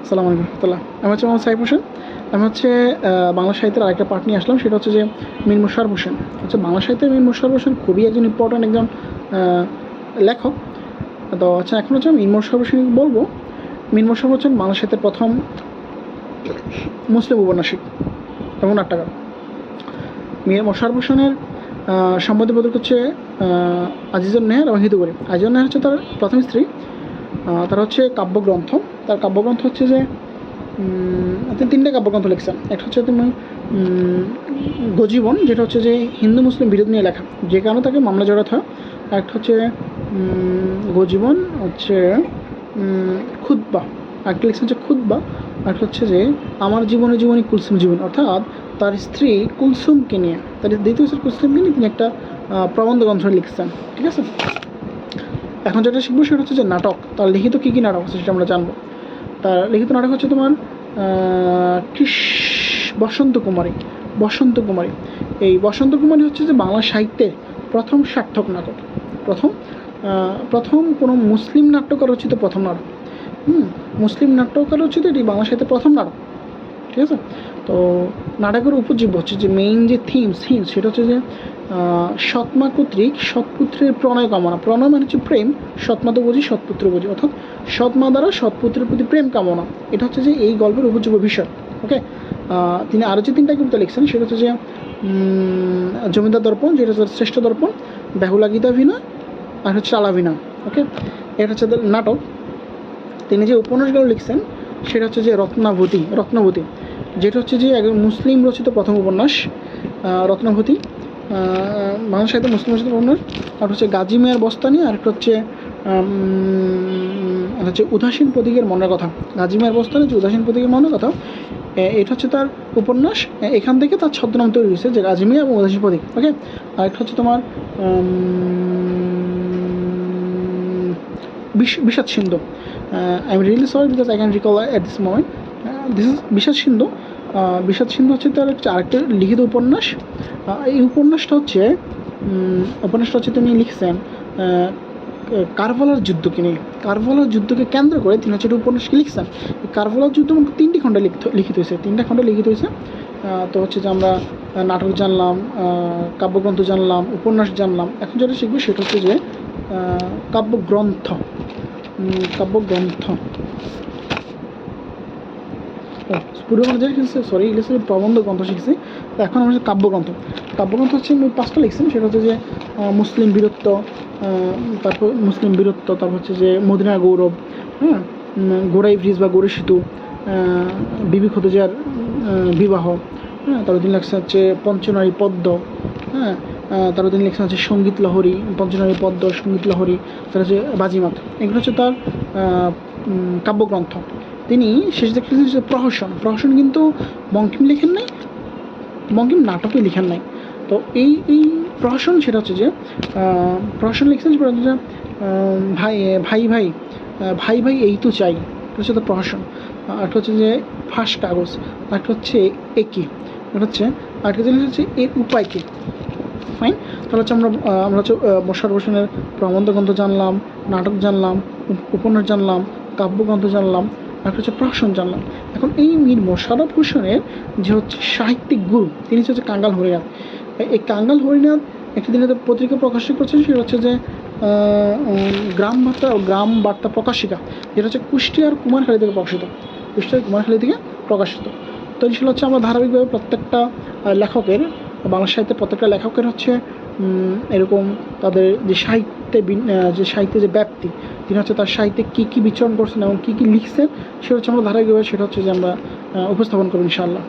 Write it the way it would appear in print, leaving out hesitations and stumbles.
আসসালামু আলাইকুম রহমতুল্লাহ। আমি হচ্ছে মোহাম্মদ সাইফ হোসেন। আমি হচ্ছে বাংলা সাহিত্যের আরেকটা পার্ট নিয়ে আসলাম, সেটা হচ্ছে যে মীর মোশাররফ হোসেন। হচ্ছে বাংলা সাহিত্যের মীর মোশাররফ হোসেন খুবই একজন ইম্পর্ট্যান্ট একজন লেখক। তো আচ্ছা, এখন হচ্ছে আমি মীর মোশাররফ হোসেন বলবো। মীর মোশাররফ হোসেন বাংলা সাহিত্যের প্রথম মুসলিম ঔপন্যাসিক এবং নাট্যকার। মীর মোশাররফ হোসেনের সম্পাদক প্রতীক হচ্ছে আজিজুন নেহার এবং হিদুগরি। আজিজুন নেহার হচ্ছে তার প্রথম স্ত্রী। তার হচ্ছে কাব্যগ্রন্থ, তার কাব্যগ্রন্থ হচ্ছে যে তিনি তিনটে কাব্যগ্রন্থ লিখছেন। একটা হচ্ছে তুমি গজীবন, যেটা হচ্ছে যে হিন্দু মুসলিম বিরোধ নিয়ে লেখা, যে কারণে তাকে মামলা জড়াতে হয়। একটা হচ্ছে গজীবন হচ্ছে খুতবা, একটা লিখছেন হচ্ছে খুতবা। একটা হচ্ছে যে আমার জীবনে জীবনী কুলসুম জীবন, অর্থাৎ তার স্ত্রী কুলসুমকে নিয়ে, তার দ্বিতীয় স্ত্রী কুলসুমকে নিয়ে তিনি একটা প্রবন্ধ গ্রন্থ লিখছেন। ঠিক আছে, এখন যেটা শিখবো সেটা হচ্ছে যে নাটক। তার লিখিত কী কী নাটক আছে সেটা আমরা জানবো। তার লিখিত নাটক হচ্ছে তোমার বসন্ত কুমারী। এই বসন্ত কুমারী হচ্ছে যে বাংলা সাহিত্যের প্রথম সার্থক নাটক, প্রথম কোনো মুসলিম নাট্যকার রচিত প্রথম নাটক। মুসলিম নাট্যকার রচিত এটি বাংলা সাহিত্যের প্রথম নাটক। ঠিক আছে, তো নাটকের উপজীব্য হচ্ছে যে মেইন যে থিম সেটা হচ্ছে যে সৎমা কর্তৃক সৎপুত্রের প্রণয় কামনা। প্রণয় মানে হচ্ছে প্রেম, সৎমা তো বুঝি, সৎপুত্র বুঝি, অর্থাৎ সৎমা দ্বারা সৎপুত্রের প্রতি প্রেম কামনা। এটা হচ্ছে যে এই গল্পের উপজীব্য বিষয়। ওকে, তিনি আরও যে তিনটা কবিতা লিখছেন সেটা হচ্ছে যে জমিদার দর্পণ, যেটা হচ্ছে শ্রেষ্ঠ দর্পণ, বেহুলা গীতাভিনয়, আর হচ্ছে আলাভিনয়। ওকে, এটা হচ্ছে নাটক। তিনি যে উপন্যাসগুলো লিখছেন সেটা হচ্ছে যে রত্নাবতী, যেটা হচ্ছে যে একজন মুসলিম রচিত প্রথম উপন্যাস। রত্নাবতী বাংলা সাহিত্যে মুসলিম রচিত উপন্যাস। আর হচ্ছে গাজী মিয়ার বস্তানি, আর একটা হচ্ছে উদাসীন প্রতীকের মনের কথা। গাজী মিয়ার বস্তানি হচ্ছে উদাসীন প্রতীকের মনের কথা, এটা হচ্ছে তার উপন্যাস। এখান থেকে তার ছদ্মনাম তৈরি হয়েছে যে গাজী মিয়া এবং উদাসীন প্রতীক। ওকে, আর একটা হচ্ছে তোমার Bishad Sindhu. I am really sorry because I can recall at this moment. This is Bishad Sindhu. হচ্ছে তার আরেকটা লিখিত উপন্যাস। এই উপন্যাসটা হচ্ছে তিনি লিখছেন কারবালার যুদ্ধকে কেন্দ্র করে তিনি হচ্ছে একটা উপন্যাসকে লিখছেন। কারবালার যুদ্ধ তিনটা খণ্ডে লিখিত হয়েছে। তো হচ্ছে যে আমরা নাটক জানলাম, কাব্যগ্রন্থ জানলাম, উপন্যাস জানলাম। এখন যেটা শিখবো সেটা হচ্ছে যে কাব্যগ্রন্থ। প্রবন্ধ গ্রন্থ শিখছি। তো এখন আমরা কাব্যগ্রন্থ হচ্ছে আমি 5টা লিখছি। সেটা হচ্ছে যে মুসলিম বীরত্ব, তারপর হচ্ছে যে মদিনার গৌরব, গোড়াই ব্রিজ বা গোড়াই সেতু, বিবি খদিজার বিবাহ, তারপর দিন লেখা হচ্ছে পঞ্চনারী পদ্ম, তারপর দিন লেখা হচ্ছে সঙ্গীত লহরী, পঞ্চনারী পদ্ম, সঙ্গীত লহরী, তার হচ্ছে বাজিমাত। এগুলো হচ্ছে তার কাব্যগ্রন্থ। তিনি শেষ দেখেছেন যে প্রহসন কিন্তু বঙ্কিম লেখেন নাই, বঙ্কিম নাটকে লেখেন নাই। তো এই প্রহসন সেটা হচ্ছে যে প্রহসন লিখছেন সেটা হচ্ছে ভাই এই তো চাই, এটা হচ্ছে তো প্রহসন। একটা হচ্ছে যে ফাঁস কাগজ, একটা হচ্ছে একই, এটা হচ্ছে আরেকটা জিনিস হচ্ছে এর উপায় কী। ফাইন, তাহলে হচ্ছে আমরা হচ্ছে মোশাররফ হোসেনের প্রবন্ধ গ্রন্থ জানলাম, নাটক জানলাম, উপন্যাস জানলাম, কাব্যগ্রন্থ জানলাম, একটা হচ্ছে প্রহসন জানলাম। এখন এই মীর মোশাররফ হোসেনের যে হচ্ছে সাহিত্যিক গুরু, তিনি হচ্ছে কাঙ্গাল হরিনাথ। এই কাঙ্গাল হরিনাথ একটি দিনে পত্রিকা প্রকাশ করছেন, সেটা হচ্ছে যে গ্রাম বার্তা প্রকাশিকা, যেটা হচ্ছে কুষ্টিয়ার কুমারখালী থেকে প্রকাশিত। তো ইনশাল্লাহ হচ্ছে আমরা ধারাবাহিকভাবে প্রত্যেকটা লেখকের, বাংলা সাহিত্যের প্রত্যেকটা লেখকের হচ্ছে এরকম তাদের যে সাহিত্যে যে ব্যাপ্তি, তিনি হচ্ছে তার সাহিত্যে কী কী বিচরণ করছেন এবং কী কী লিখছেন সেটা হচ্ছে আমরা ধারাবাহিকভাবে সেটা হচ্ছে যে আমরা উপস্থাপন করব ইনশাআল্লাহ।